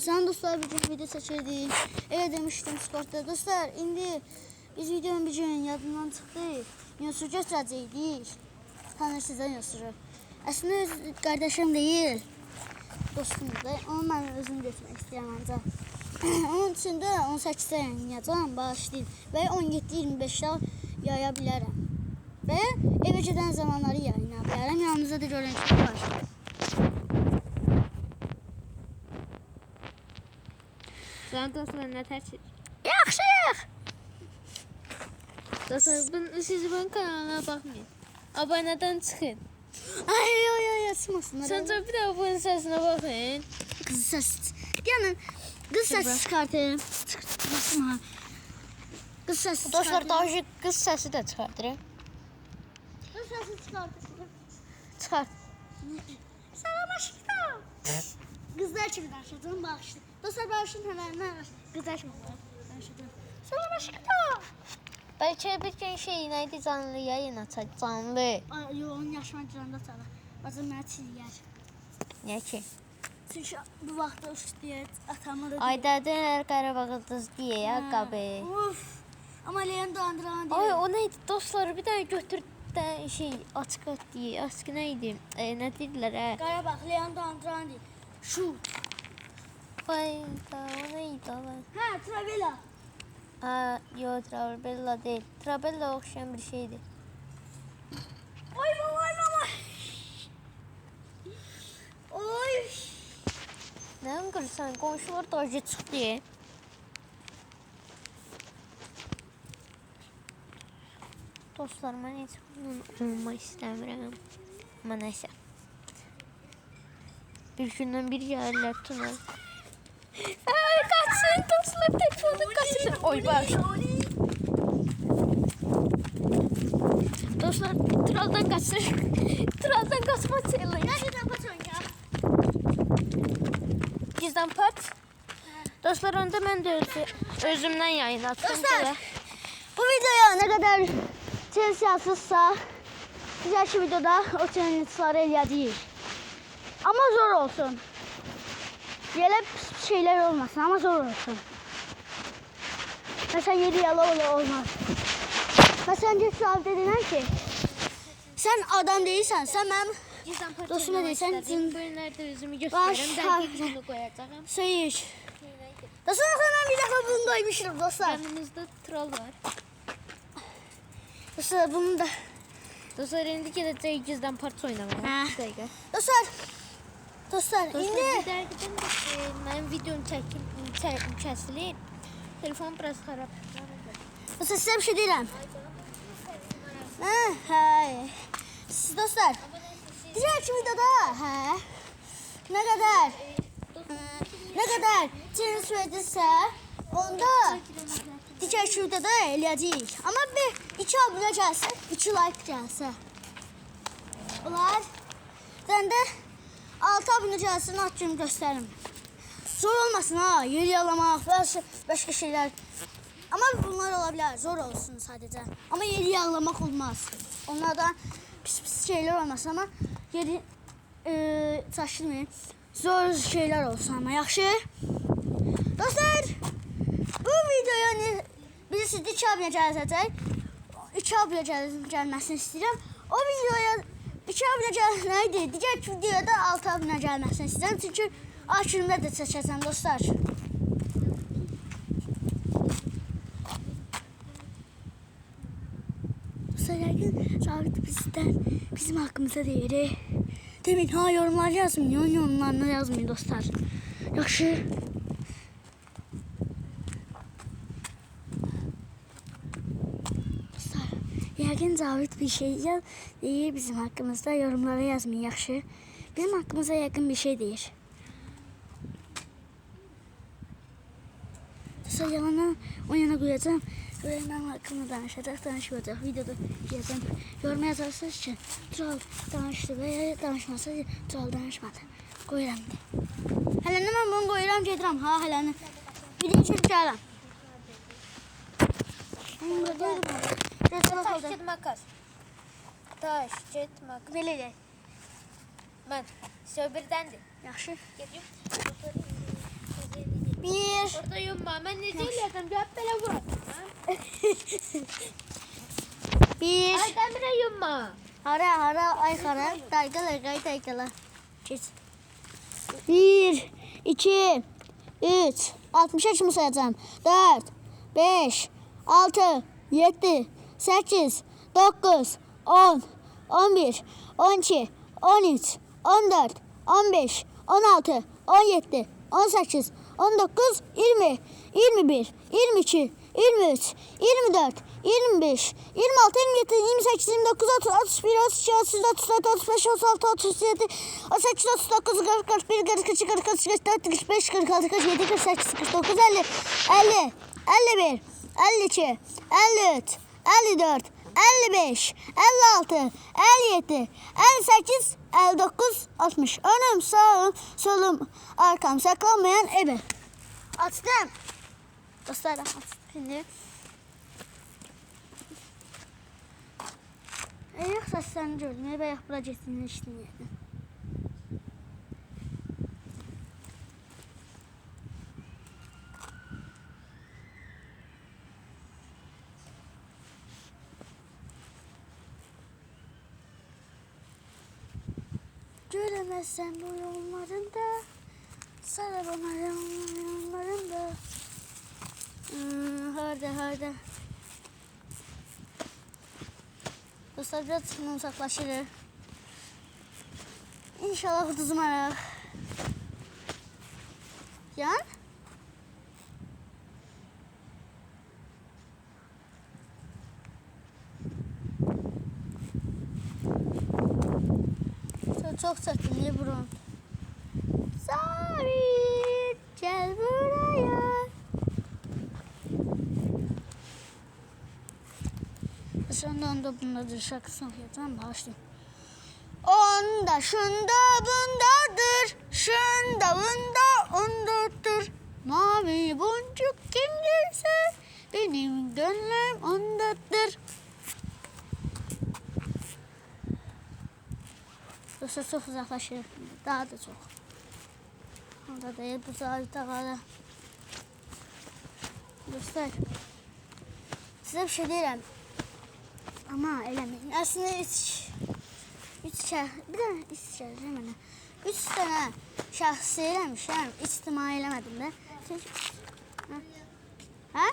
Sen dostlar bir gün video seçirdik. Evet demiştim Discord'da. Dostlar indi biz videonun bir gün yadından çıktı. Yusur gösterəcəkdik. Tanırsınız Yusuru. Aslında öz kardeşim değil. Dostumdur da. Onu ben özüm götürmek istəyirəm ancaq. Onun için de 18'de yayınlayacağım. Bağışlayın. Ve 17-25'de yaya bilərəm. Ve eve gedən zamanları yayınlaya bilərəm. Yanımızda da görüntü var. Sen dostlarına tercih. Yaxşı. Dostlar siz bunun kanalına bakmayın. Aboneden çıkın. Ay açmasınlar. Sonra bir de abone sesine bakın. Kız ses. Gelin. Kız ses çıkartayım. Çıkartmasın. Kız sesi Dostlar daha önce kız sesi de çıkartırım. Kız sesi çıkartın. Çıkart. Selam aşkım. Kızlar kimi danışacağım bağışlı. Dostlar bağışlayın hemen. Kızlar kimi danışacağım. Selam aşkım. Belki bir gün şey neydi canlı yayın açar canlı. Ay yo onun yaşına girəndə çala. Bacım mənə çiliyər. Niye ki? Çünki bu vaxtda uşaqlar atama da. Aydadır Qarabağ qız diye ya qabi. Uf. Ama Leon Dandıran Ay o neydi dostlar bir tane götür de şey açık at diye. Açık neydi? Ne dediler ha? Qarabağ Leon Dandıran deyil. Şu. Ay da o neydi o? Hə, Travela. Yo Trabella değil. Trabella okşayan bir şeydi. Oy baba. Oy. Ne kırsan komşular da acı çıktı. Dostlarıma hiç olmak istemiyorum. Ama neyse. Bir günden bir yerler tünel. Ay kaçsın dostlar telefonum kaçsın. Oy bak. Dostlar traldan kaçsın. Traldan kaçma sayılır. Nereden patron ya? Gizden pat. Dostlar onda ben de özümden yayın attım. Dostlar bu videoya ne kadar sensasızsa güzel videoda o challenge'ları eləyəcəyik. Ama zor olsun. Böyle şeyler olmasın ama zor olsun. Mesela 7 yala olmaz. Mesela önce sahibi dediler ki sen adam değilsen sen benim dostuma değilsen Bugünlerde özümü göstereyim. Belki videoda koyacağım. Söyleyiş. Dostlar ben bir defa bunu koymuştum dostlar. Yanımızda troll var. Dostlar bunu da. Dostlar indi ki gizden parça oynamaya. Ha. Bir dakika. Dostlar Dostlar indi. bir dergiden benim videom çekim kesilir. Telefon biraz harap. Dostlar size bir şey diyeyim. Hayır. Siz dostlar. Diğer videoda ne kadar çene süredirse onda diğer videoda eləyəcəyik. Ama bir 2 abone gelse, 2 like gelse. Olar. Ben de 6 abone gelsin atacağım gösteririm. Zor olmasın ha, yeri yalamak, başka şeyler. Ama bunlar olabilir, zor olsun sadece. Ama yeri yalamak olmaz. Onlardan pis şeyler olmasın ama yeri taşırmayın. Zor şeyler olsun ama yaxşı. Dostlar, bu videoya bilirsiniz 2 abone gələcək. 2 abone gəlməsini istəyirəm. O videoya 2 abone gəlsəydi, digər videoya da 6 abone gəlməsini istəyirəm. Çünki aşırımda da çəkəcəm dostlar. Dostlar yəqin Sabit bizim haqqımıza deyir. Demin ha yorumlar yazmayın, yorumlarına yazmayın dostlar. Yaxşı. Dostlar yəqin Sabit bir şey deyir bizim haqqımızda, yorumlara yazmayın yaxşı. Bizim haqqımıza yəqin bir şey deyir. Dostlar yalanı o yana koyacağım. Böyle benim hakkımda danışacaq, videoda yazacağım. Yoruma yazarsınız ki Troll danıştı veya danışmasa Troll danışmadı. Koyuram. Hələni mən bunu koyuram, gedirəm ha hələni. Video çəkib gələm. Taş, jet, makas. Taş, jet, makas. Belə eləyək. Ben. Söbirdendir. Yaxşı. Geliyorum. Orada yumma. Ben ne söyleyeceğim? Cevap bile vur. Bir. Ay demire yumma. Hara ay hara. Daygala. Geç. 1, 2, 3. 60'a kimi sayacağım? 4, 5, 6, 7, 8, 9, 10, 11, 12, 13, 14, 15, 16, 17, 18, 19, 20, 21, 22, 23, 24, 25, 26, 27, 28, 29, 30, 31, 32, 33, 34, 35, 36, 37, 38, 39, 40, 41, 42, 43, 44, 45, 46, 47, 48, 49, 50, 50, 51, 52, 53, 54, 55, 56, 57, 58, 59, 60. Önüm, sağım, solum, arkam saklanmayan ebe. Açtım. Dostlar açtım. Şimdi. Ayak saçlarını görmeye bayağı bura getirilir yani. Göremezsen bu yollarında, sana bana yollarında. Harda. Dostlar biraz çıkma uzaklaşırız. İnşallah huduzmarak. Yan? Çok çetinli burun. Sabit, gel buraya. Onda bundadır şarkısını okuyacağım. Başlayayım. Onda şunda bundadır, şunda bunda ondadır. Mavi boncuk kimdirse benim gönlüm ondadır. Dostlar çok uzaklaşır. Daha da çok. Onda değil bu sabit havada. Dostlar size bir şey diyeyim. Ama eləməyin. Aslında üç tane şahsi eləmişəm. İctimai eləmədim də. Hə?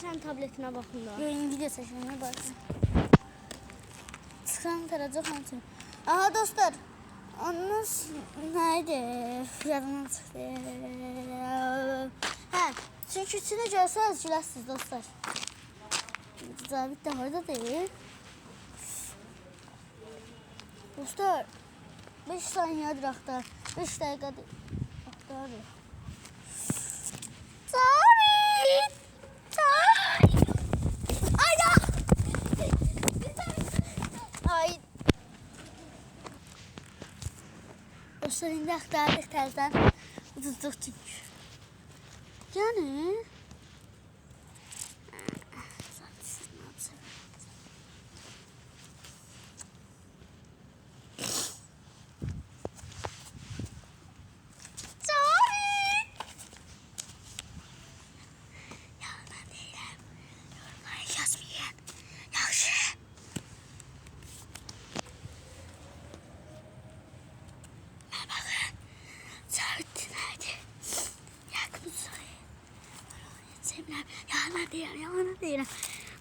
Sen tabletine bakın da. Yox, video çəkimə baxın. Çıxan tərəcək hansı. Aha dostlar. Onunuz neydi? Yadımdan çıxdı. Hə, çünki içini görsəniz güləsiniz dostlar. Zabit de orada değil. Dostlar 5 saniyedir aktar. 5 dakikadır aktarır. Zabit! Ayda! Ay! Dostlar indi aktardık təzdən. Uduzduk çünkü. Yani... Yalan değilim.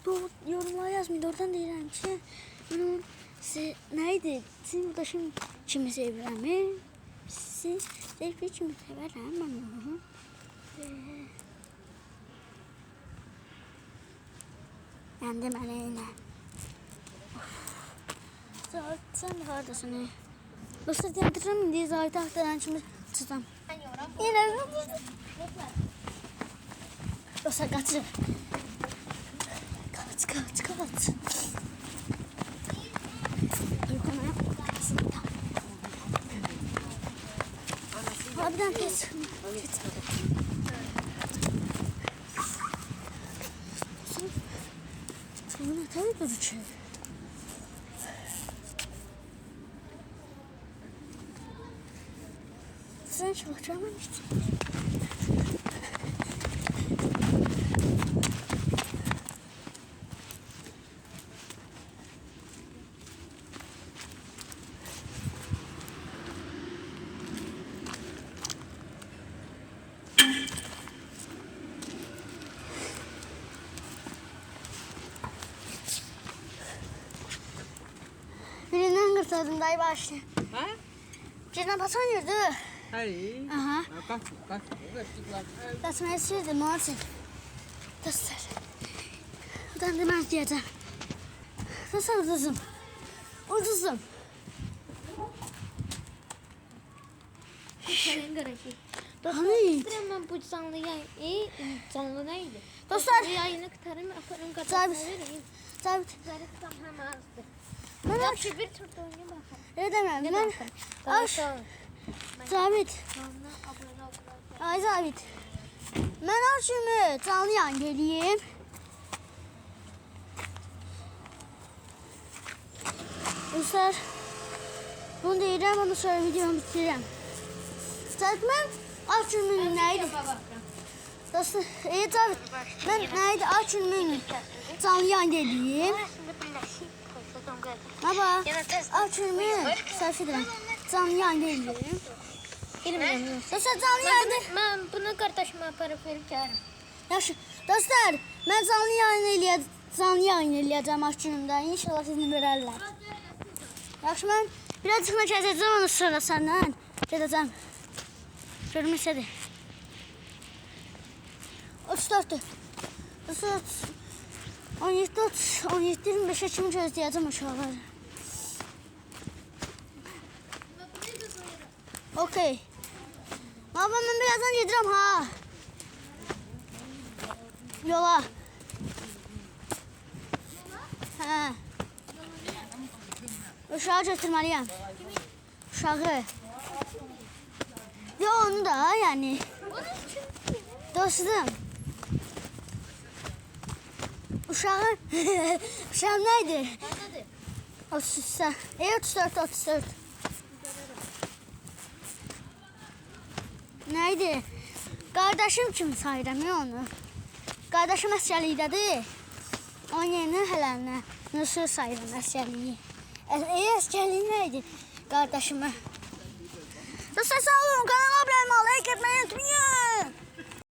Bu yorumlara yazmayın. Oradan değilim ki. Bunun size neydi? Sizin burada şimdi kimi sevirəm? Siz sevgi kimi severəm onu. Yani deməli yine. Sen de haradasın. Dostlar dendirim diye zaten aktaran şimdi çıtam. Yine dostlar kaçır. Kaç. Abiden geç. Sonra tabii duracak. Sen çok çalmamıştın. Birinden kurtardım dayı başlı. Ha? Birinden pasan yürüdü. Hayır. Aha. Kaç. Basmaya sürdüm olsun. Dostlar. Buradan da ben diyeceğim. Nasıl ucuzum? Ucuzum. Senin garajı. Hani? Ben bu canlı yayın. Canlı neydi? Dostlar. Yayını kurtarayım. Aferin Sabit. kapatsana vereyim. Sabit. Zarif tam hem azdı. Ben Ya aç. şu bir turda oynayayım bakalım. Ne demem? Ben aç. Sabit. Canlı abone ol. Ay Sabit. Ben açımı canlı yan geleyim. Dostlar. Bunu deyirəm, ondan sonra videomu bitirəm. Sabit, mən açımın neydi? Dostlar, Sabit. Ben neydi? Açımın canlı yan geleyim. Baba, açımı sarf edirəm. Canlı yan geleyim. Dostlar, canlı yayında. Ben bunu kardeşime para verip çağırırım. Yaxşı. Dostlar, mən canlı yayın eləyəcəm açımda. İnşallah sizni görərlər. Yaxşı, mən birazcık keçəcəm onu sonra səndən. Gedəcəm. Görmüşsədir. 34'tü. 17, 25'e kimi gözləyəcəm uşaqları. Okey. Baba, mən birazdan gedirəm ha. Yola. Hə. Uşağı götürməliyəm. Uşağı. Yo, onu da yani. Dostum. Uşağın. Uşağın neydi? 34. Neydi? Kardeşim kimi sayıram ya onu. Kardeşim əsgərlikdədir. Onun yerinə hələndə Nusur sayıram əsgərliyi. Əsgərliyi neydi? Kardeşime. Dostlar sağ olun. Kanala abone olmayı, like etmeyi unutmayın.